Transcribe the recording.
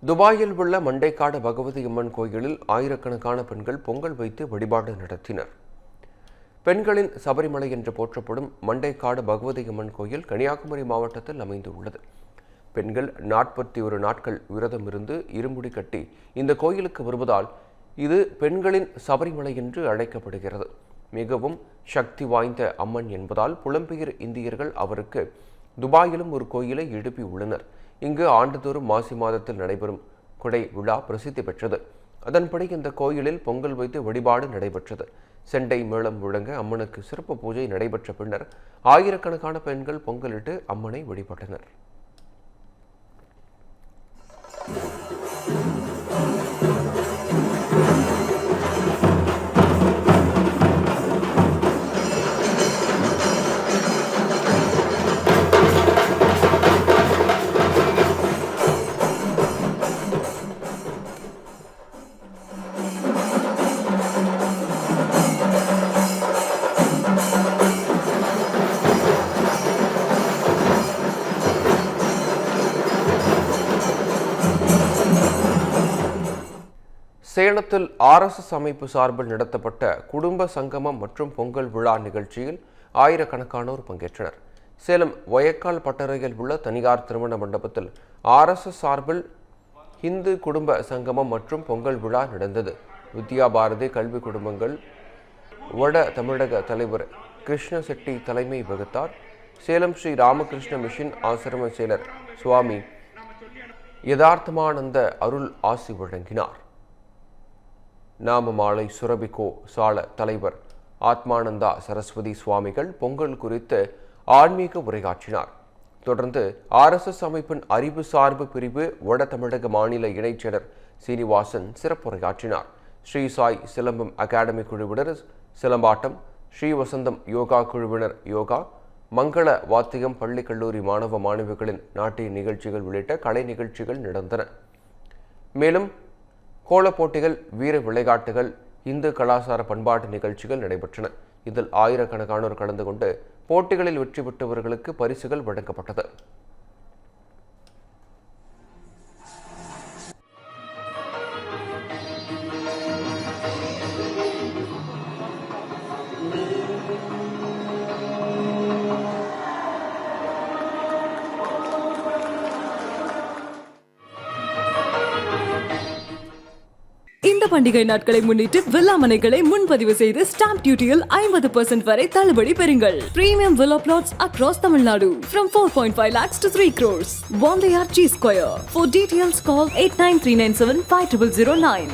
துபாயில் உள்ள மண்டைக்காடு பகவதி அம்மன் கோயிலில் ஆயிரக்கணக்கான பெண்கள் பொங்கல் வைத்து வழிபாடு நடத்தினர். பெண்களின் சபரிமலை என்று போற்றப்படும் மண்டைக்காடு பகவதி அம்மன் கோயில் கன்னியாகுமரி மாவட்டத்தில் அமைந்துள்ளது. பெண்கள் 41 நாட்கள் விரதம் இருந்து இருமுடி கட்டி இந்த கோயிலுக்கு வருவதால் இது பெண்களின் சபரிமலை என்று அழைக்கப்படுகிறது. மிகவும் சக்தி வாய்ந்த அம்மன் என்பதால் புலம்பெயர் இந்தியர்கள் அவருக்கு துபாயிலும் ஒரு கோயிலை எழுப்பி உள்ளனர். இங்கு ஆண்டுதோறும் மாசி மாதத்தில் நடைபெறும் கொடை விழா பிரசித்தி பெற்றது. அதன்படி இந்த கோயிலில் பொங்கல் வைத்து வழிபாடு நடைபெற்றது. செண்டை மேளம் முழங்க அம்மனுக்கு சிறப்பு பூஜை நடைபெற்ற பின்னர் ஆயிரக்கணக்கான பெண்கள் பொங்கலிட்டு அம்மனை வழிபட்டனர். சேலத்தில் RSS அமைப்பு சார்பில் நடத்தப்பட்ட குடும்ப சங்கமம் மற்றும் பொங்கல் விழா நிகழ்ச்சியில் ஆயிரக்கணக்கானோர் பங்கேற்றனர். சேலம் வயக்கால் பட்டறையில் உள்ள தனியார் திருமண மண்டபத்தில் RSS சார்பில் இந்து குடும்ப சங்கமம் மற்றும் பொங்கல் விழா நடந்தது. வித்யா பாரதி கல்வி குடும்பங்கள் வட தமிழக தலைவர் கிருஷ்ண செட்டி தலைமை வகித்தார். சேலம் ஸ்ரீ ராமகிருஷ்ண மிஷன் ஆசிரம செயலர் சுவாமி யதார்த்தமானந்த அருள் ஆசி வழங்கினார். நாமமாலை சுரபிகோ சால தலைவர் ஆத்மானந்தா சரஸ்வதி சுவாமிகள் பொங்கல் குறித்து ஆன்மீக உரையாற்றினார். தொடர்ந்து RSS அமைப்பின் அறிவு சார்பு பிரிவு வட தமிழக மாநில இணைச் செயலர் சீனிவாசன் சிறப்புரையாற்றினார். ஸ்ரீ சாய் சிலம்பம் அகாடமி குழுவினர் சிலம்பாட்டம், ஸ்ரீ வசந்தம் யோகா குழுவினர் யோகா, மங்கள வாத்தியம், பள்ளி கல்லூரி மாணவ மாணவிகளின் நாட்டிய நிகழ்ச்சிகள் உள்ளிட்ட கலை நிகழ்ச்சிகள் நடந்தன. மேலும் கோலப் போட்டிகள், வீர விளையாட்டுகள், இந்து கலாச்சார பண்பாட்டு நிகழ்ச்சிகள் நடைபெற்றன. இதில் ஆயிரக்கணக்கானோர் கலந்து கொண்டு போட்டிகளில் வெற்றி பெற்றவர்களுக்கு பரிசுகள் வழங்கப்பட்டது. இந்த பண்டிகை நாட்களை முன்னிட்டு வில்லா மனைகளை முன்பதிவு செய்து ஸ்டாம்ப் டியூட்டியில் 50% வரை தள்ளுபடி பெறுங்கள். Premium villa plots across Tamil Nadu from 4.5 lakhs to 3 crores. One G Square. For details call 8939750009.